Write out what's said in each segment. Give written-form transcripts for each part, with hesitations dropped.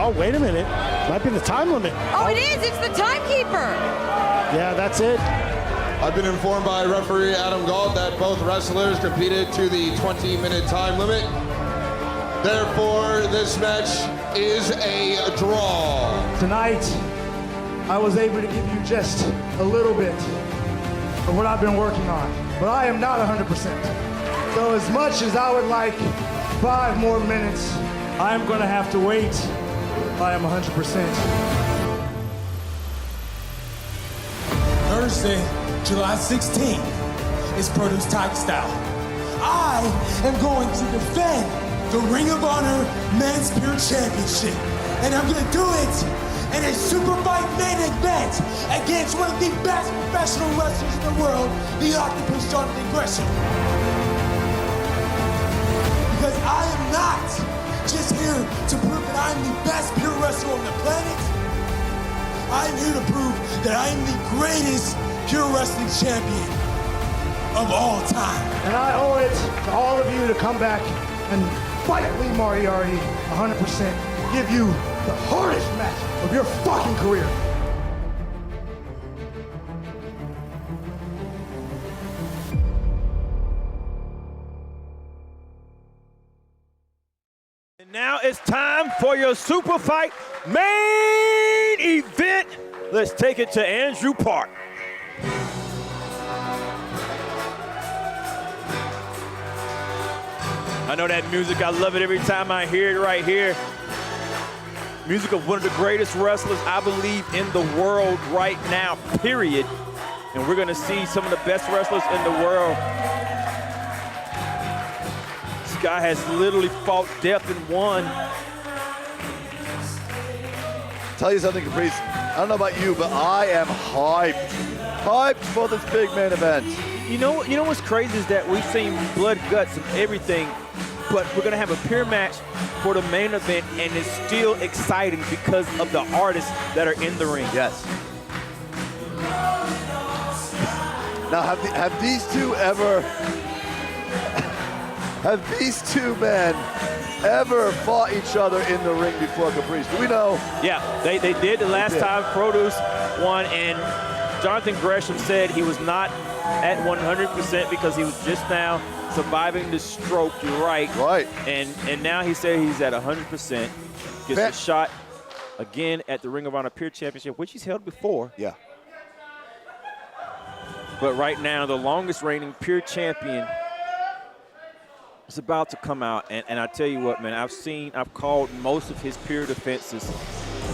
Oh, wait a minute. Might be the time limit. Oh, it is. It's the timekeeper. Yeah, that's it. I've been informed by referee Adam Galt that both wrestlers competed to the 20-minute time limit. Therefore, this match is a draw. Tonight, I was able to give you just a little bit of what I've been working on, but I am not 100%. So as much as I would like 5 more minutes, I am gonna have to wait. I am 100%. Thursday, July 16th is Produce TAIGASTYLE. I am going to defend the Ring of Honor Men's Pure Championship, and I'm gonna do it in a super fight main event against one of the best professional wrestlers in the world, the Octopus Jonathan Gresham. Because I am not just here to prove that I'm the best pure wrestler on the planet. I'm here to prove that I am the greatest pure wrestling champion of all time. And I owe it to all of you to come back and fight Lee Moriarty 100%, give you the hardest match of your fucking career. And now it's time for your super fight main event. Let's take it to Andrew Park. I know that music, I love it every time I hear it right here. Music of one of the greatest wrestlers, I believe, in the world right now, period. And we're gonna see some of the best wrestlers in the world. This guy has literally fought death and won. Tell you something, Caprice. I don't know about you, but I am hyped. Hyped for this big main event. You know what's crazy is that we've seen blood, guts, and everything, but we're gonna have a pure match for the main event, and it's still exciting because of the artists that are in the ring. Yes. Now, have these two ever, have these two men ever fought each other in the ring before, Caprice? Do we know? Yeah, they did the last time Produce won, and Jonathan Gresham said he was not at 100% because he was just now surviving the stroke. You're right. Right. And now he said he's at 100%. Gets a shot again at the Ring of Honor Pure Championship, which he's held before. Yeah. But right now, the longest reigning Pure Champion is about to come out. And I tell you what, man, I've called most of his Pure defenses.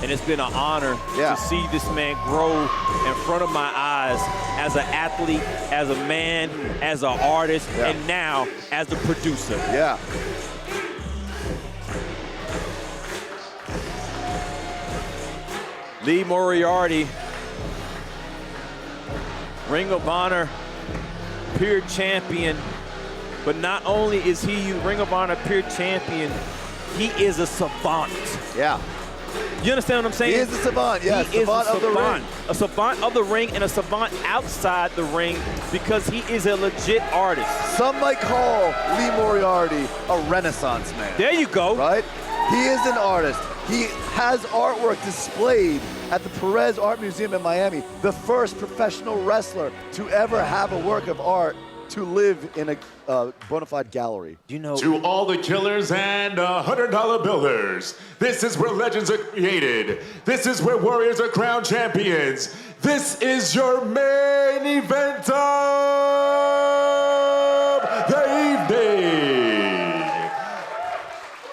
And it's been an honor to see this man grow in front of my eyes as an athlete, as a man, as an artist, and now as a producer. Yeah. Lee Moriarty, Ring of Honor Pure Champion. But not only is he Ring of Honor Pure Champion, he is a savant. Yeah. You understand what I'm saying? He is a savant, yes. He is a of the ring. A savant of the ring and a savant outside the ring because he is a legit artist. Some might call Lee Moriarty a Renaissance man. There you go. Right? He is an artist. He has artwork displayed at the Perez Art Museum in Miami, the first professional wrestler to ever have a work of art to live in a bona fide gallery. You know, to all the killers and $100 billers, this is where legends are created. This is where warriors are crowned champions. This is your main event of the evening.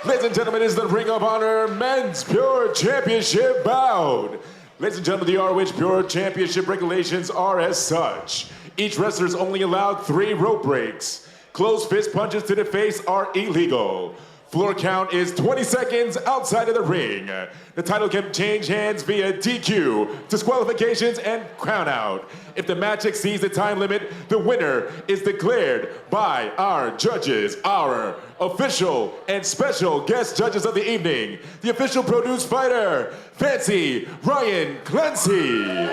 Ladies and gentlemen, is the Ring of Honor Men's Pure Championship bout. Ladies and gentlemen, the ROH Pure Championship regulations are as such. Each wrestler is only allowed 3 rope breaks. Closed fist punches to the face are illegal. Floor count is 20 seconds outside of the ring. The title can change hands via DQ, disqualifications, and crown out. If the match exceeds the time limit, the winner is declared by our judges, our official and special guest judges of the evening, the official Produce fighter, Fancy Ryan Clancy.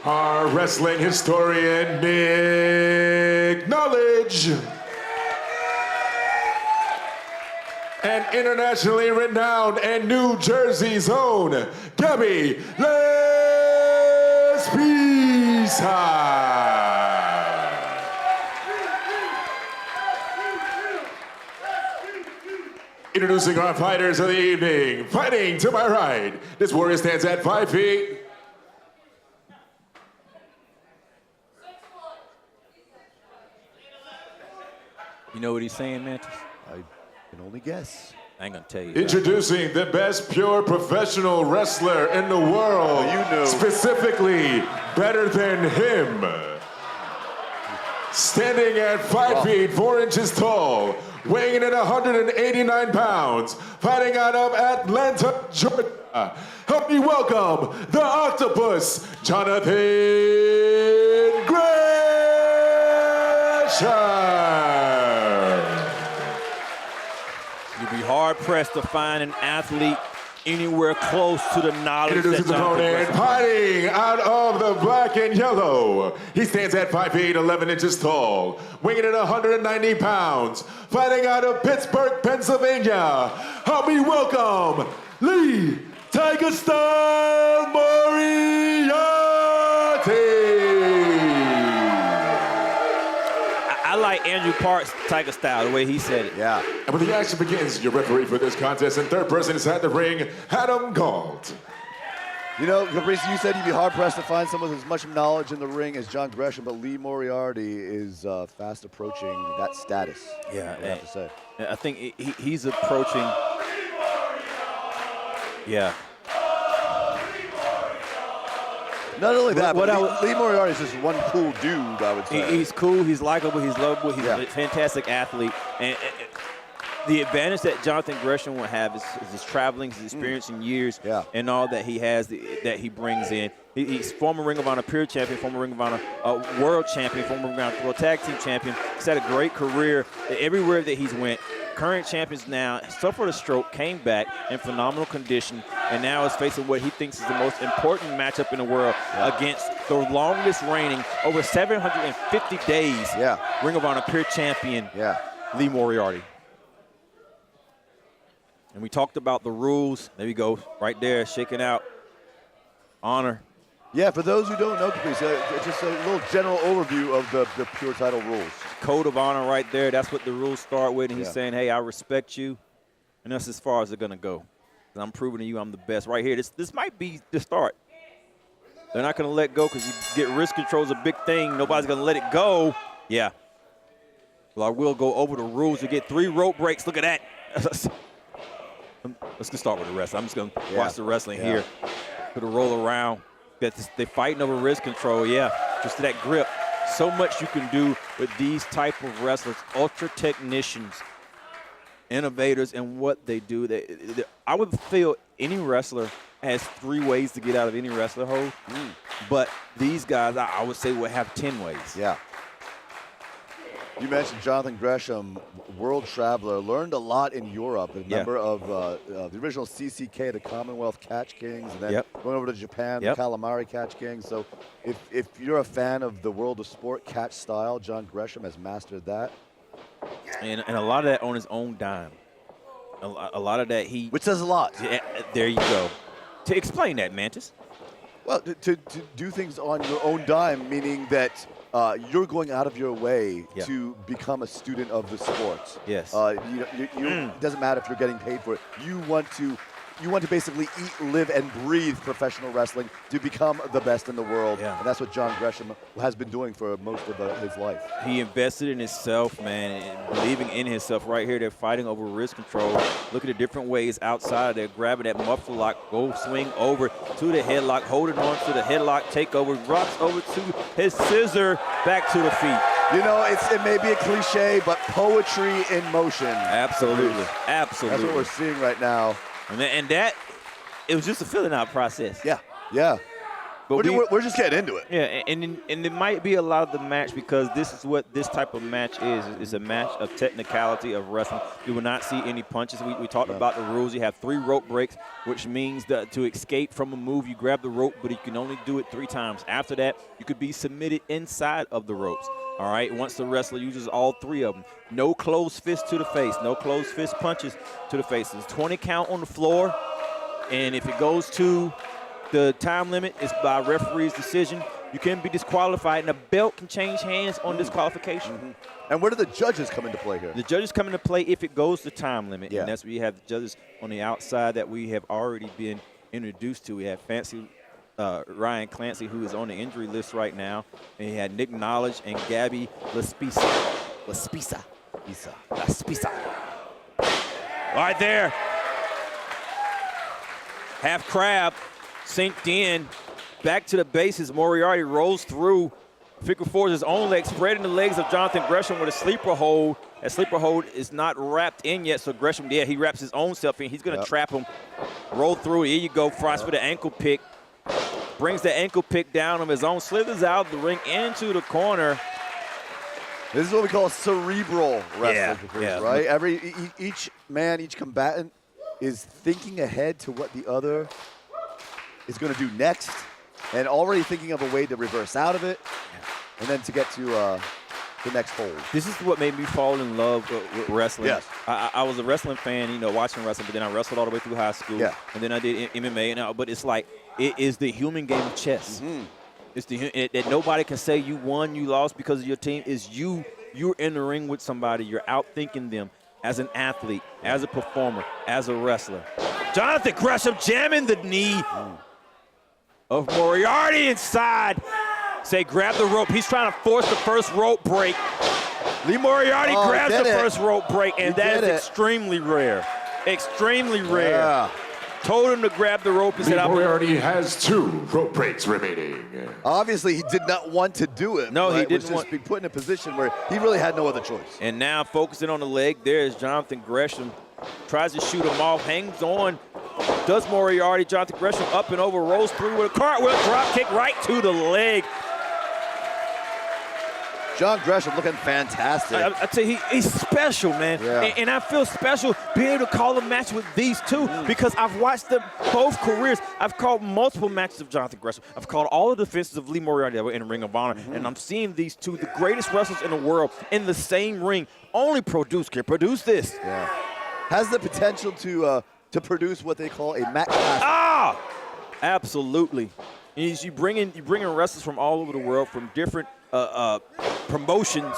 Our wrestling historian, Nick Knowledge. and internationally renowned and New Jersey's own Gabby Lespisa. Introducing our fighters of the evening. Fighting to my right, this warrior stands at 5 feet. You know what he's saying, Mantis? I can only guess. I ain't gonna tell you. Introducing the best pure professional wrestler in the world. You know. Specifically, better than him. Standing at 5 feet, 4 inches tall, weighing in at 189 pounds, fighting out of Atlanta, Georgia. Help me welcome the Octopus, Jonathan Gresham. You'd be hard-pressed to find an athlete anywhere close to the knowledge Introduces that his Jonathan opponent, Gresham fighting out of the black and yellow. He stands at 5 feet, 11 inches tall, weighing in at 190 pounds, fighting out of Pittsburgh, Pennsylvania. Help me welcome Lee TAIGASTYLE Moriarty. I like Andrew Park's TAIGASTYLE, the way he said it. Yeah. And when the action begins, your referee for this contest and third person inside the ring, Adam Gault. You know, Caprice, you said you'd be hard-pressed to find someone with as much knowledge in the ring as John Gresham, but Lee Moriarty is fast approaching that status. Yeah, I have to say. I think he's approaching. Yeah. Not only that, What but Lee Moriarty is just one cool dude, I would say. He's cool, he's likable, he's lovable, he's Yeah. a fantastic athlete. And the advantage that Jonathan Gresham will have is his traveling, his experience in years, Yeah. and all that he has, that he brings in. He's former Ring of Honor Pure Champion, former Ring of Honor World Champion, former Ring of Honor World Tag Team Champion. He's had a great career everywhere that he's went. Current champions now, suffered a stroke, came back in phenomenal condition, and now is facing what he thinks is the most important matchup in the world against the longest reigning, over 750 days, Ring of Honor Pure Champion, Lee Moriarty. And we talked about the rules. There you go, right there, shaking out. Honor. Yeah, for those who don't know, Caprice, just a little general overview of the Pure title rules. Code of honor right there. That's what the rules start with. And he's saying, hey, I respect you. And that's as far as they're going to go. And I'm proving to you I'm the best. Right here, this might be the start. They're not going to let go because you get wrist control is a big thing. Nobody's going to let it go. Yeah. Well, I will go over the rules. You get 3 rope breaks. Look at that. Let's get start with the wrestling. I'm just going to watch the wrestling here. Put a roll around. They're fighting over wrist control. Yeah, just that grip. So much you can do with these type of wrestlers, ultra technicians, innovators, and what they do. I would feel any wrestler has 3 ways to get out of any wrestler hold, but these guys, I would say, will have 10 ways. Yeah. You mentioned Jonathan Gresham, world traveler, learned a lot in Europe, a member of the original CCK, the Commonwealth Catch Kings, and then going over to Japan, the Calamari Catch Kings. So if you're a fan of the world of sport, catch style, John Gresham has mastered that. And a lot of that on his own dime. A lot of that Which says a lot. Yeah, there you go. To explain that, Mantis. Well, to do things on your own dime, meaning that you're going out of your way to become a student of the sport. Yes. It doesn't matter if you're getting paid for it. You want to basically eat, live, and breathe professional wrestling to become the best in the world. Yeah. And that's what John Gresham has been doing for most of his life. He invested in himself, man, and believing in himself. Right here, they're fighting over wrist control. Look at the different ways outside. They're grabbing that muffler lock, go swing over to the headlock, holding on to the headlock, takeover, rocks over to his scissor, back to the feet. You know, it may be a cliche, but poetry in motion. Absolutely. Absolutely. That's what we're seeing right now. And that, it was just a filling out process. Yeah, yeah. But we're just getting into it. Yeah, and it might be a lot of the match because this is what this type of match is a match of technicality of wrestling. You will not see any punches. We talked about the rules. You have 3 rope breaks, which means that to escape from a move, you grab the rope, but you can only do it 3 times. After that, you could be submitted inside of the ropes. All right, once the wrestler uses all 3 of them. No closed fist to the face, no closed fist punches to the face. There's 20 count on the floor, and if it goes to the time limit, it's by referee's decision. You can be disqualified, and a belt can change hands on disqualification. And where do the judges come into play here? The judges come into play if it goes to time limit, Yeah. and that's where you have the judges on the outside that we have already been introduced to. We have Ryan Clancy, who is on the injury list right now, and he had Nick Knowledge and Gabby Laspisa. Right there. Half crab, synced in, back to the bases. Moriarty rolls through. Figure 4 is his own leg, spreading the legs of Jonathan Gresham with a sleeper hold. That sleeper hold is not wrapped in yet, so Gresham, he wraps his own self in. He's going to trap him. Roll through. Here you go, Frost with an ankle pick. Brings the ankle pick down on his own, slithers out of the ring into the corner. This is what we call cerebral wrestling, yeah. right? Each man, each combatant is thinking ahead to what the other is going to do next and already thinking of a way to reverse out of it and then to get to the next hold. This is what made me fall in love with wrestling. Yes. I was a wrestling fan, watching wrestling, but then I wrestled all the way through high school. Yeah. And then I did MMA, but it's like, it is the human game of chess. It's that nobody can say you won, you lost because of your team. Is you're in the ring with somebody. You're outthinking them as an athlete, as a performer, as a wrestler. Jonathan Gresham jamming the knee of Moriarty inside. Say, grab the rope. He's trying to force the first rope break. Lee Moriarty grabs the first rope break, and that is extremely rare. Extremely rare. Yeah. Told him to grab the rope. He said, Moriarty has 2 rope breaks remaining. Obviously, he did not want to do it. No, he right? didn't was just be put in a position where he really had no other choice. And now focusing on the leg, there's Jonathan Gresham. Tries to shoot him off, hangs on. Does Moriarty. Jonathan Gresham up and over, rolls through with a cartwheel, drop kick right to the leg. John Gresham looking fantastic. I tell you, he's special, man. Yeah. And I feel special being able to call a match with these two because I've watched them both careers. I've called multiple matches of Jonathan Gresham. I've called all the defenses of Lee Moriarty that were in the Ring of Honor. And I'm seeing these two, the greatest wrestlers in the world, in the same ring. Only Produce can produce this. Yeah. Has the potential to produce what they call a match class. Ah! Absolutely. You bring in wrestlers from all over the world, from different promotions,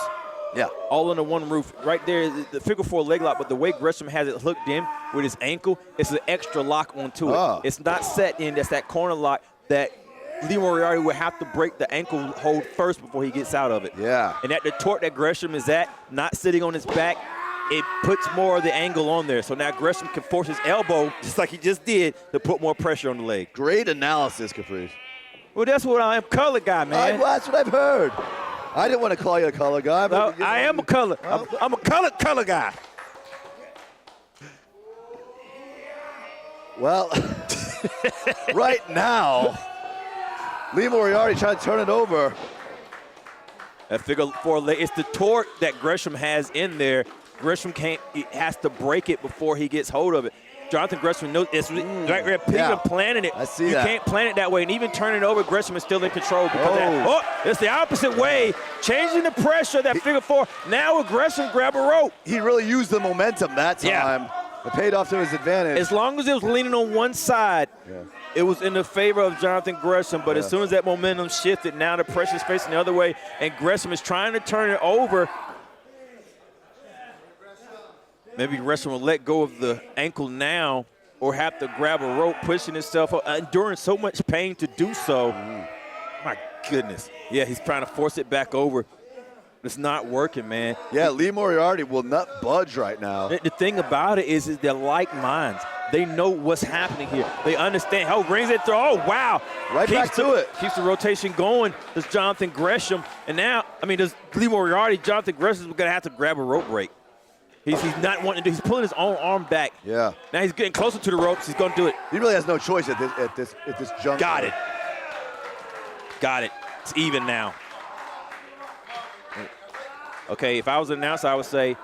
all under one roof. Right there, the figure 4 leg lock, but the way Gresham has it hooked in with his ankle, it's an extra lock onto it. It's not set in. That's that corner lock that Lee Moriarty would have to break the ankle hold first before he gets out of it. Yeah. And at the torque that Gresham is at, not sitting on his back, it puts more of the angle on there. So now Gresham can force his elbow, just like he just did, to put more pressure on the leg. Great analysis, Caprice. Well, that's what I am, color guy, man. Well, that's what I've heard. I didn't want to call you a color guy. But I am a color. I'm a color guy. Well, right now, Lee Moriarty trying to turn it over. That figure 4 leg, it's the torque that Gresham has in there. Gresham has to break it before he gets hold of it. Jonathan Gresham knows it's right there, planning it. I see you that. can't plan it that way, and even turning it over, Gresham is still in control. Because it's the opposite way, changing the pressure. That figure 4. Now with Gresham, grab a rope. He really used the momentum that time. Yeah. It paid off to his advantage. As long as it was leaning on one side, it was in the favor of Jonathan Gresham. But as soon as that momentum shifted, now the pressure's facing the other way, and Gresham is trying to turn it over. Maybe Gresham will let go of the ankle now or have to grab a rope, pushing himself up, enduring so much pain to do so. My goodness. Yeah, he's trying to force it back over. It's not working, man. Yeah, Lee Moriarty will not budge right now. The thing about it is they're like minds. They know what's happening here. They understand. Oh, brings it through. Oh, wow. Right back to it. Keeps the rotation going. Does Jonathan Gresham. And now, does Lee Moriarty, Jonathan Gresham is going to have to grab a rope break. He's not wanting to do. He's pulling his own arm back. Yeah. Now he's getting closer to the ropes. He's going to do it. He really has no choice at this juncture. Got it. Got it. It's even now. Okay, if I was an announcer, I would say,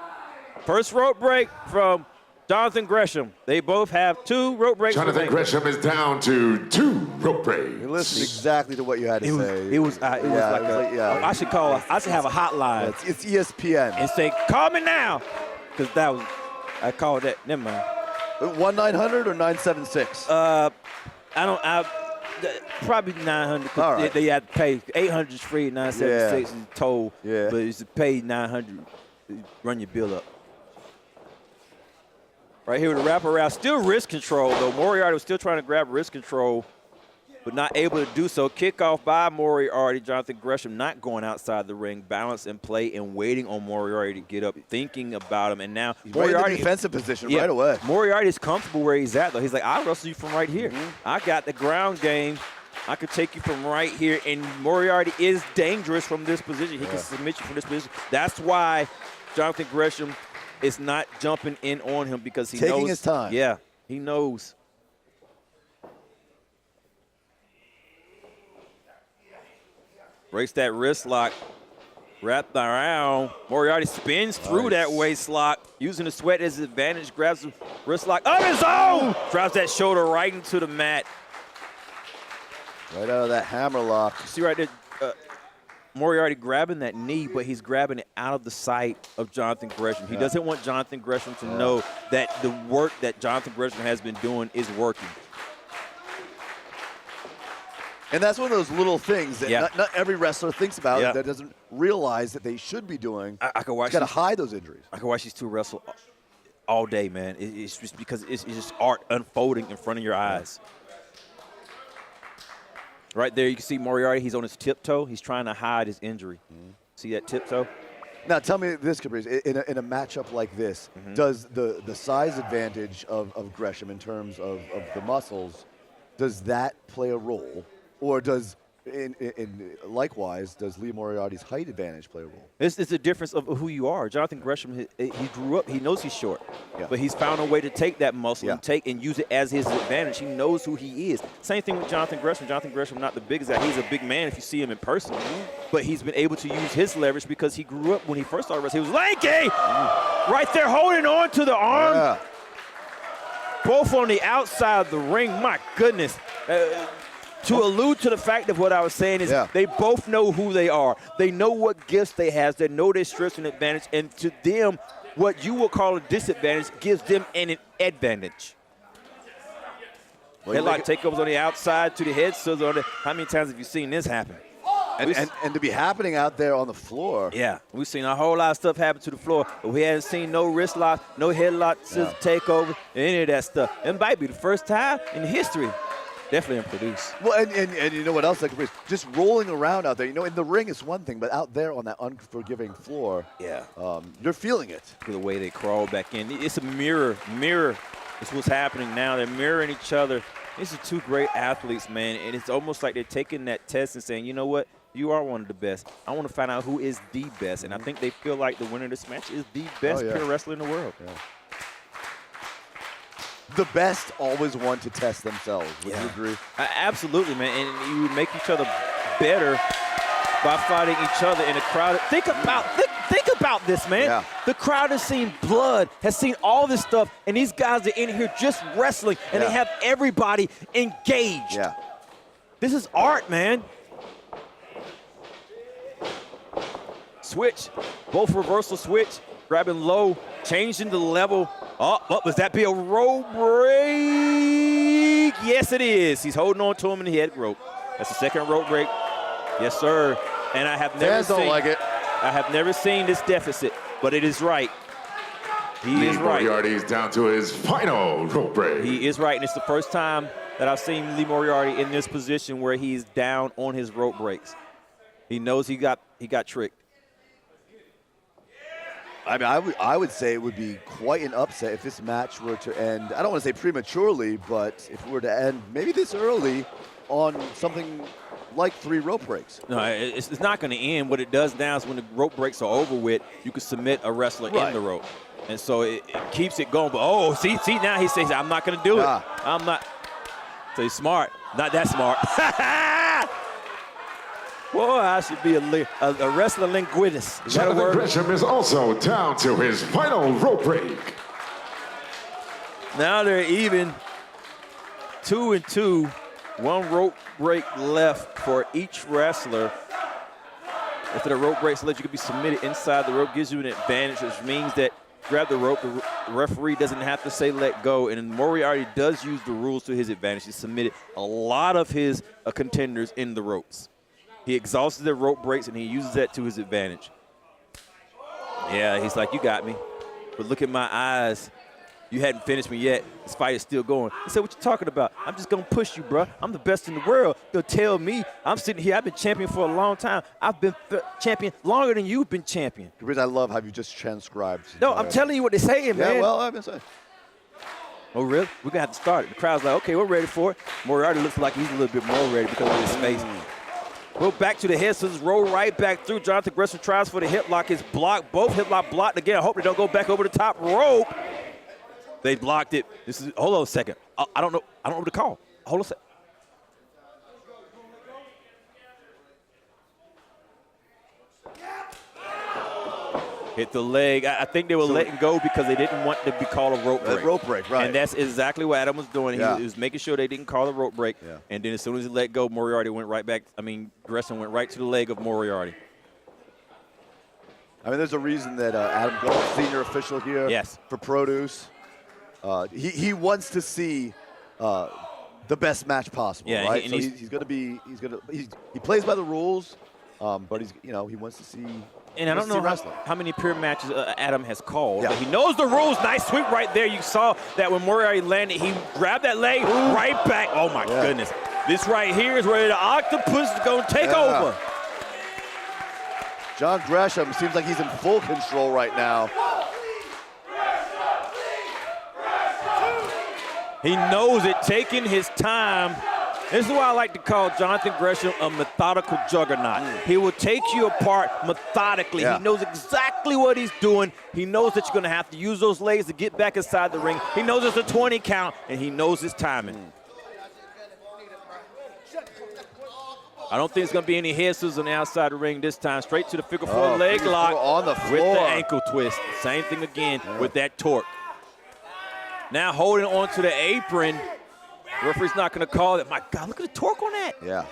first rope break from Jonathan Gresham. They both have 2 rope breaks. Jonathan remaining. Gresham is down to 2 rope breaks. You listened exactly to what you had to say. It was like I should call. I should have a hotline. It's ESPN. And say, call me now, because that was. I called that. Never mind. 1-900 or 976? Probably 900. All right. They had to pay. 800 is free. 976 is toll. Yeah. But it's to pay 900. Run your bill up. Right here with the wraparound. Still wrist control, though. Moriarty was still trying to grab wrist control, but not able to do so. Kickoff by Moriarty. Jonathan Gresham not going outside the ring. Balance and play and waiting on Moriarty to get up, thinking about him. And now Moriarty right in the defensive position right away. Moriarty is comfortable where he's at, though. He's like, I'll wrestle you from right here. I got the ground game. I could take you from right here. And Moriarty is dangerous from this position. He can submit you from this position. That's why Jonathan Gresham is not jumping in on him, because he knows. Taking his time. Yeah, he knows. Breaks that wrist lock. Wrapped around. Moriarty spins through that waist lock, using the sweat as his advantage, grabs the wrist lock of his own. Drops that shoulder right into the mat. Right out of that hammer lock. See right there, Moriarty grabbing that knee, but he's grabbing it out of the sight of Jonathan Gresham. He doesn't want Jonathan Gresham to know that the work that Jonathan Gresham has been doing is working. And that's one of those little things that not every wrestler thinks about that doesn't realize that they should be doing. I can watch. Got to hide those injuries. I can watch these two wrestle all day, man. It's just because it's just art unfolding in front of your eyes. Right there, you can see Moriarty. He's on his tiptoe. He's trying to hide his injury. See that tiptoe? Now, tell me this, Caprice. In a matchup like this, does the size advantage of Gresham in terms of the muscles, does that play a role? Or does, likewise, does Lee Moriarty's height advantage play a role? It's a difference of who you are. Jonathan Gresham, he grew up, he knows he's short, but he's found a way to take that muscle and use it as his advantage. He knows who he is. Same thing with Jonathan Gresham. Jonathan Gresham, not the biggest guy. He's a big man if you see him in person, but he's been able to use his leverage because he grew up when he first started wrestling. He was lanky, right there holding on to the arm. Both on the outside of the ring. My goodness. To allude to the fact of what I was saying is they both know who they are. They know what gifts they have. They know their strengths and advantage. And to them, what you would call a disadvantage gives them an advantage. Headlock takeovers on the outside to the head. So how many times have you seen this happen? And to be happening out there on the floor. Yeah, we've seen a whole lot of stuff happen to the floor, but we haven't seen no wrist lock, no headlock, scissor takeover, any of that stuff. It might be the first time in history. Definitely produce. Well, and you know what else? Just rolling around out there. You know, in the ring is one thing, but out there on that unforgiving floor, you're feeling it. The way they crawl back in. It's a mirror. It's what's happening now. They're mirroring each other. These are two great athletes, man, and it's almost like they're taking that test and saying, you know what? You are one of the best. I want to find out who is the best, and I think they feel like the winner of this match is the best pure wrestler in the world. The best always want to test themselves. Would you agree? Absolutely, man. And you would make each other better by fighting each other in a crowd. Think about this, man. Yeah. The crowd has seen blood, has seen all this stuff, and these guys are in here just wrestling, and they have everybody engaged. Yeah. This is art, man. Switch. Both reversal switch. Grabbing low, changing the level. Oh, does that be a rope break? Yes, it is. He's holding on to him in the head rope. That's the second rope break. Yes, sir. And I have never seen. Don't like it. I have never seen this deficit, but it is right. He is right. Moriarty is down to his final rope break. He is right, and it's the first time that I've seen Lee Moriarty in this position where he's down on his rope breaks. He knows he got tricked. I mean, I would say it would be quite an upset if this match were to end, I don't want to say prematurely, but if it were to end maybe this early on something like 3 rope breaks. No, it's not going to end. What it does now is when the rope breaks are over with, you can submit a wrestler in the rope. And so it keeps it going. But, see, now he says, I'm not going to do it. I'm not. So he's smart. Not that smart. Boy, I should be a wrestler linguist. Is that a word? Gresham is also down to his final rope break. Now they're even 2-2. One rope break left for each wrestler. After the rope breaks, let you can be submitted inside the rope, gives you an advantage, which means that grab the rope, the referee doesn't have to say let go, and Moriarty does use the rules to his advantage. He submitted a lot of his contenders in the ropes. He exhausted their rope breaks, and he uses that to his advantage. Yeah, he's like, you got me, but look at my eyes. You hadn't finished me yet. This fight is still going. He said, what you talking about? I'm just going to push you, bro. I'm the best in the world. They'll tell me. I'm sitting here. I've been champion for a long time. I've been champion longer than you've been champion. I love how you just transcribed. No, I'm telling you what they're saying, man. Yeah, well, I've been saying. Oh, really? We're going to have to start it. The crowd's like, okay, we're ready for it. Moriarty looks like he's a little bit more ready because of his face. Go back to the head scissors, roll right back through. Jonathan Gresham tries for the hip lock. It's blocked. Both hip lock blocked again. I hope they don't go back over the top rope. They blocked it. Hold on a second. I don't know what to call. Hold on a second. Hit the leg. I think they were letting go because they didn't want to be called a rope break. Rope break, right. And that's exactly what Adam was doing. Yeah. He was making sure they didn't call a rope break. Yeah. And then as soon as he let go, Moriarty went right back. Gresham went right to the leg of Moriarty. There's a reason that Adam Gold, senior official here for Produce, he wants to see the best match possible, right? And so he plays by the rules, but he wants to see. And I don't know how many pure matches Adam has called, but he knows the rules. Nice sweep right there. You saw that when Moriarty landed, he grabbed that leg right back. Oh, my goodness. This right here is where the octopus is going to take over. John Gresham seems like he's in full control right now. He knows it, taking his time. This is why I like to call Jonathan Gresham a methodical juggernaut. He will take you apart methodically. He knows exactly what he's doing. He knows that you're going to have to use those legs to get back inside the ring. He knows it's a 20 count, and he knows his timing. I don't think it's going to be any head scissors on the outside the ring this time. Straight to the figure four leg lock on the floor with the ankle twist. Same thing again with that torque. Now holding on to the apron. The referee's not going to call it. My God, look at the torque on that. Yeah.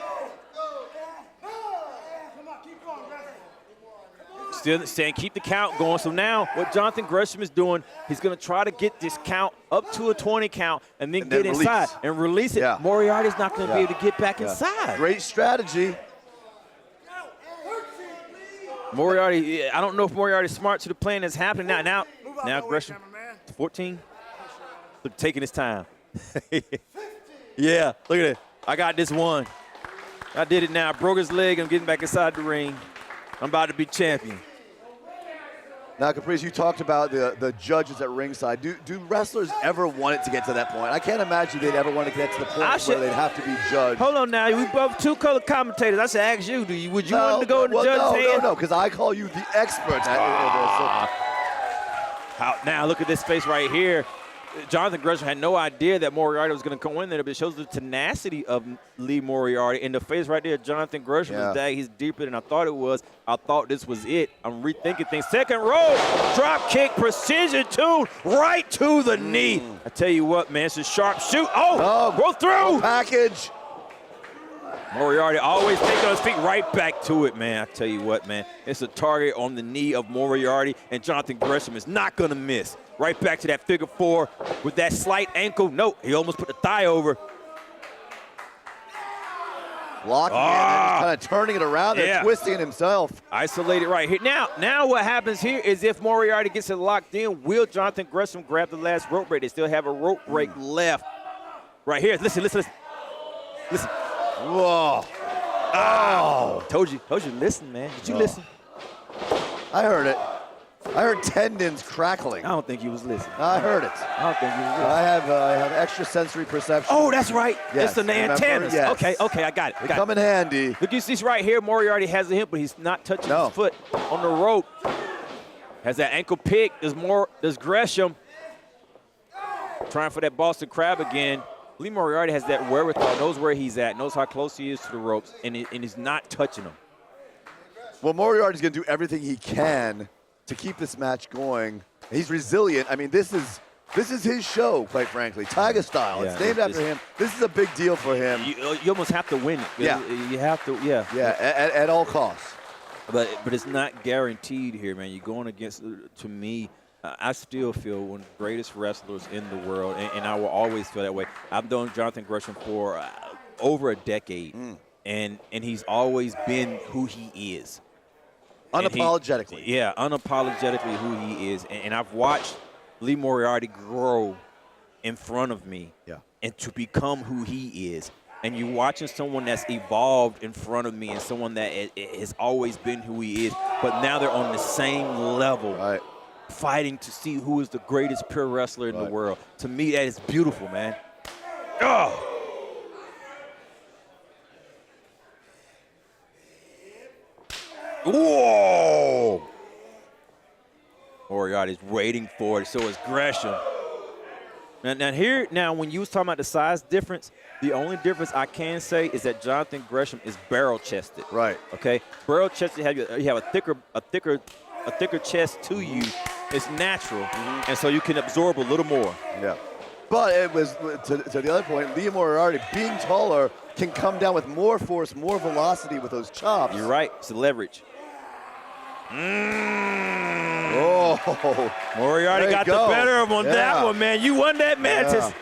Still saying keep the count going. So now what Jonathan Gresham is doing, he's going to try to get this count up to a 20 count and then get inside and release it. Yeah. Moriarty's not going to be able to get back inside. Great strategy. Moriarty, I don't know if Moriarty's smart to the plan that's happening now. Now Gresham, 14. Look, taking his time. Yeah, look at it. I got this one. I did it now. I broke his leg. I'm getting back inside the ring. I'm about to be champion. Now, Caprice, you talked about the judges at ringside. Do wrestlers ever want it to get to that point? I can't imagine they'd ever want to get to the point where they'd have to be judged. Hold on now. We both two-color commentators. I should ask you, would you want to go in the judge's hand? No, because I call you the expert. Now, look at this face right here. Jonathan Gresham had no idea that Moriarty was going to go in there, but it shows the tenacity of Lee Moriarty. In the face right there, Jonathan Gresham is that he's deeper than I thought it was. I thought this was it. I'm rethinking things. Second row, drop kick, precision tune, right to the knee. I tell you what, man, it's a sharp shoot. Go through. Package. Moriarty always taking on his feet right back to it, man. I tell you what, man, it's a target on the knee of Moriarty, and Jonathan Gresham is not going to miss. Right back to that figure four with that slight ankle. No, he almost put the thigh over. Blocking it and kind of turning it around and twisting it himself. Isolated right here. Now what happens here is if Moriarty gets it locked in, will Jonathan Gresham grab the last rope break? They still have a rope break left. Right here. Listen. Whoa. Oh. Told you, listen, man. Did you listen? I heard it. I heard tendons crackling. I don't think he was listening. I heard it. I don't think he was listening. I have extra sensory perception. Oh, that's right. Yes. It's in the antennas. Yes. Okay, I got it. They come in handy. Look, you see right here, Moriarty has the hip, but he's not touching his foot on the rope. Has that ankle pick. There's Gresham trying for that Boston Crab again. Lee Moriarty has that wherewithal, knows where he's at, knows how close he is to the ropes, and he's not touching them. Well, Moriarty's going to do everything he can to keep this match going. He's resilient. I mean, this is This is his show, quite frankly. TAIGASTYLE. It's named after him. This is a big deal for him. You almost have to win it. Yeah. You have to, yeah. Yeah, at all costs. But it's not guaranteed here, man. You're going against, to me, I still feel one of the greatest wrestlers in the world, and I will always feel that way. I've known Jonathan Gresham for over a decade, and he's always been who he is. Unapologetically. Unapologetically who he is. And I've watched Lee Moriarty grow in front of me and to become who he is. And you're watching someone that's evolved in front of me and someone that has always been who he is, but now they're on the same level, fighting to see who is the greatest pure wrestler in the world. To me, that is beautiful, man. Oh! Whoa! Moriarty's waiting for it, so is Gresham. Now, when you was talking about the size difference, the only difference I can say is that Jonathan Gresham is barrel-chested. Right. Okay. Barrel-chested, you have a thicker chest to you. It's natural, and so you can absorb a little more. Yeah. But it was to the other point. Lee Moriarty, being taller, can come down with more force, more velocity with those chops. You're right. It's a leverage. Oh, Moriarty got the better of him on that one, man. You won that, Mantis.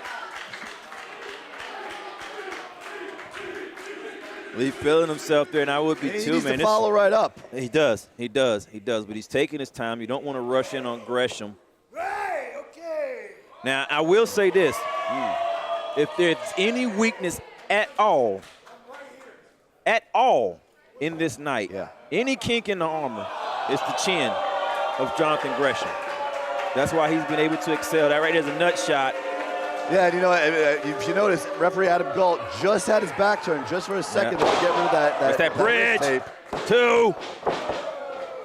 Lee feeling himself there, and I would be too, man. He needs to follow right up. He does, but he's taking his time. You don't want to rush in on Gresham. Right, okay. Now, I will say this. If there's any weakness at all in this night, any kink in the armor, it's the chin of Jonathan Gresham. That's why he's been able to excel. That right there's a nut shot. Yeah, and you know, if you notice, referee Adam Galt just had his back turned just for a second to get rid of that bridge. Tape. 2.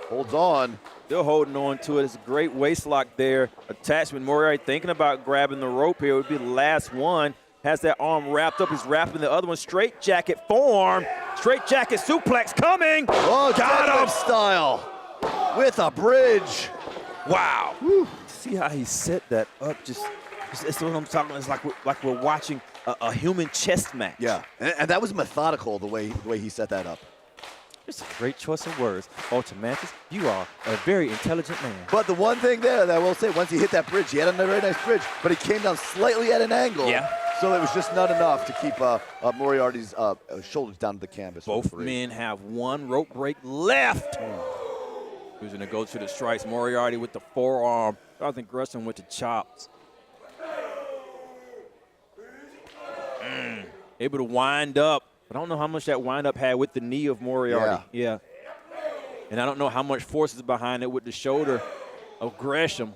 Holds on. Still holding on to it. It's a great waist lock there. Attachment. Moriarty thinking about grabbing the rope here. It would be the last one. Has that arm wrapped up. He's wrapping the other one. Straight jacket form. Straight jacket suplex coming. Oh, got him. Style with a bridge. Wow. Whew. See how he set that up. It's what I'm talking about. It's like we're watching a human chess match. Yeah, and that was methodical the way he set that up. It's a great choice of words. Ultimantis, you are a very intelligent man. But the one thing there that I will say, once he hit that bridge, he had a very nice bridge, but he came down slightly at an angle. Yeah. So it was just not enough to keep Moriarty's shoulders down to the canvas. Both men have one rope break left. Who's going to go to the strikes? Moriarty with the forearm. Jonathan Gresham with the chops. Able to wind up. But I don't know how much that wind up had with the knee of Moriarty. Yeah. And I don't know how much force is behind it with the shoulder of Gresham.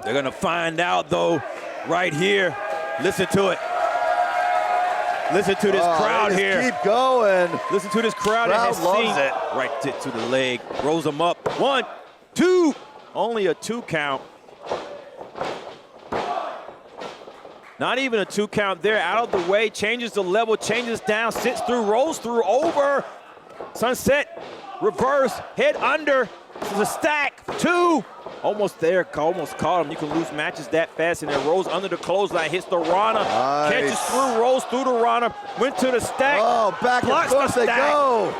They're going to find out, though, right here. Listen to it. Listen to this crowd here. Keep going. Listen to this crowd that has loves seen it. Right to the leg. Rolls them up. 1, 2. Only a 2 count. Not even a 2 count there. Out of the way. Changes the level. Changes down. Sits through. Rolls through. Over. Sunset. Reverse. Head under. This is a stack. 2. Almost there. Almost caught him. You can lose matches that fast. And then rolls under the clothesline. Hits the Rana. Nice. Catches through. Rolls through the Rana. Went to the stack. Oh, back and forth they go.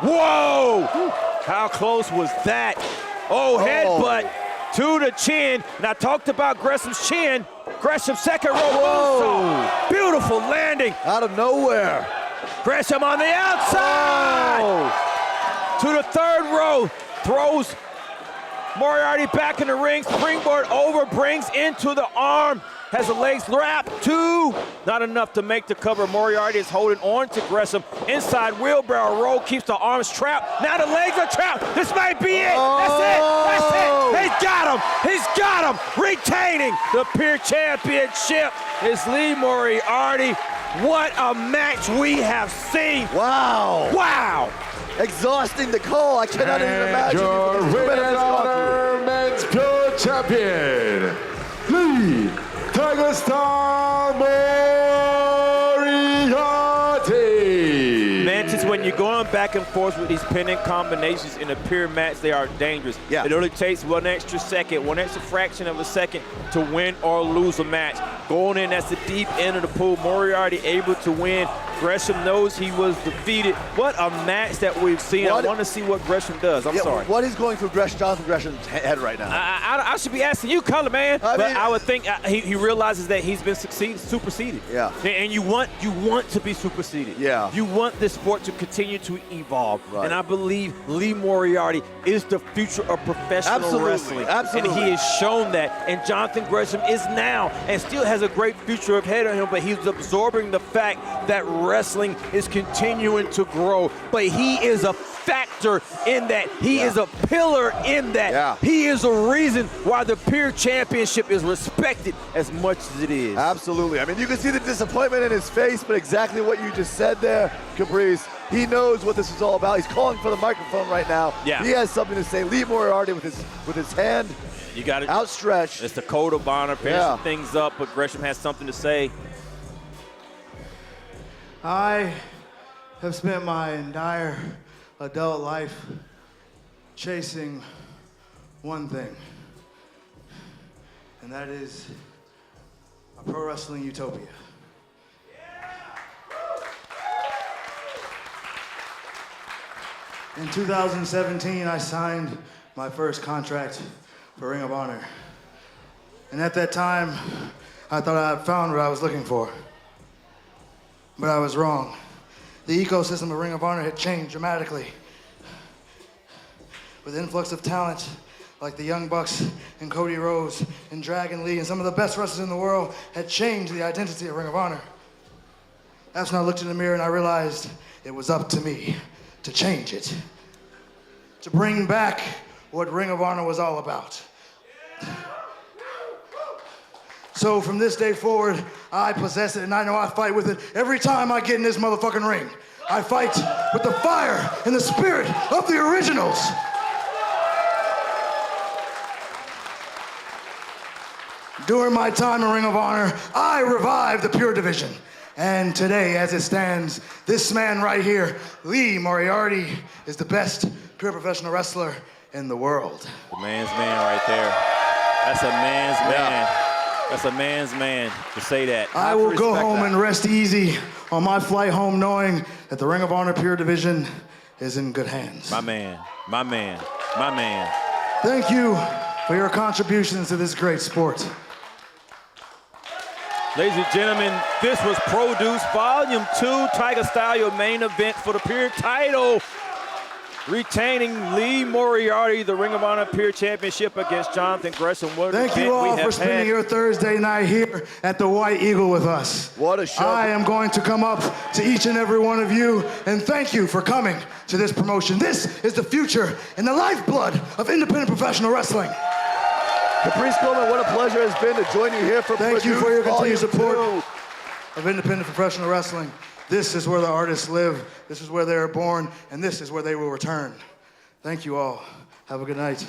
Whoa! How close was that? Oh, headbutt to the chin. And I talked about Gresham's chin. Gresham's second row moonsault. Beautiful landing. Out of nowhere. Gresham on the outside. To the third row. Throws Moriarty back in the ring. Springboard over. Brings into the arm. Has the legs wrapped. 2. Not enough to make the cover. Moriarty is holding on to Gresham. Inside wheelbarrow roll. Keeps the arms trapped. Now the legs are trapped. This might be it. That's it. That's it. He's got him. He's got him. Retaining the Peer Championship is Lee Moriarty. What a match we have seen. Wow. Wow. Exhausting to call. I cannot even imagine. Your ring and honor men's pure champion, Lee TAIGASTYLE Moriarty. Mantis, when you're going back and forth with these pinning combinations in a pure match, they are dangerous. Yeah. It only takes one extra second, one extra fraction of a second to win or lose a match. Going in, that's the deep end of the pool. Moriarty able to win. Gresham knows he was defeated. What a match that we've seen. I want to see what Gresham does. I'm sorry. What is going through Jonathan Gresham's head right now? I should be asking you, Color Man. But I would think he realizes that he's been superseded. Yeah. And you want to be superseded. Yeah. You want this sport to continue to evolve. Right. And I believe Lee Moriarty is the future of professional wrestling. Absolutely. And he has shown that. And Jonathan Gresham is now and still has a great future ahead of him, but he's absorbing the fact that wrestling is continuing to grow. But he is a factor in that. He is a pillar in that. Yeah. He is a reason why the Peer Championship is respected as much as it is. Absolutely. I mean, you can see the disappointment in his face, but exactly what you just said there, Caprice. He knows what this is all about. He's calling for the microphone right now. Yeah. He has something to say. Lee Moriarty with his hand You got it. outstretched. It's the code of honor, finishing things up, but Gresham has something to say. I have spent my entire adult life chasing one thing, and that is a pro wrestling utopia. In 2017, I signed my first contract for Ring of Honor. And at that time, I thought I had found what I was looking for. But I was wrong. The ecosystem of Ring of Honor had changed dramatically. With influx of talent like the Young Bucks and Cody Rhodes and Dragon Lee and some of the best wrestlers in the world had changed the identity of Ring of Honor. That's when I looked in the mirror and I realized it was up to me to change it. To bring back what Ring of Honor was all about. So from this day forward, I possess it and I know I fight with it every time I get in this motherfucking ring. I fight with the fire and the spirit of the originals. During my time in Ring of Honor, I revived the Pure Division. And today, as it stands, this man right here, Lee Moriarty, is the best pure professional wrestler in the world. The man's man right there. That's a man's man. That's a man's man to say that. I will go home and rest easy on my flight home knowing that the Ring of Honor Pure Division is in good hands. My man, my man, my man. Thank you for your contributions to this great sport. Ladies and gentlemen, this was Produce Volume 2, TAIGASTYLE, your main event for the Pure title. Retaining Lee Moriarty, the Ring of Honor Pure Championship against Jonathan Gresham. Thank you all for spending your Thursday night here at the White Eagle with us. What a show. I am going to come up to each and every one of you and thank you for coming to this promotion. This is the future and the lifeblood of independent professional wrestling. Caprice Coleman, what a pleasure it has been to join you here for Thank you for your continued support 2. of independent professional wrestling. This is where the artists live, this is where they are born, and this is where they will return. Thank you all. Have a good night.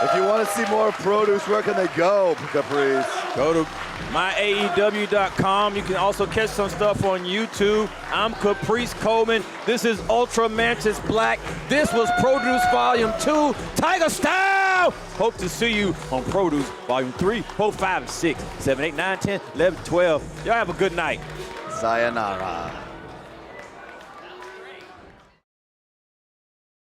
If you want to see more Produce, where can they go, Caprice? Go to myaew.com. You can also catch some stuff on YouTube. I'm Caprice Coleman. This is Ultra Mantis Black. This was Produce Volume 2, TAIGASTYLE. Hope to see you on Produce Volume 3, 4, 5, and 6, 7, 8, 9, 10, 11, 12. Y'all have a good night. Sayonara.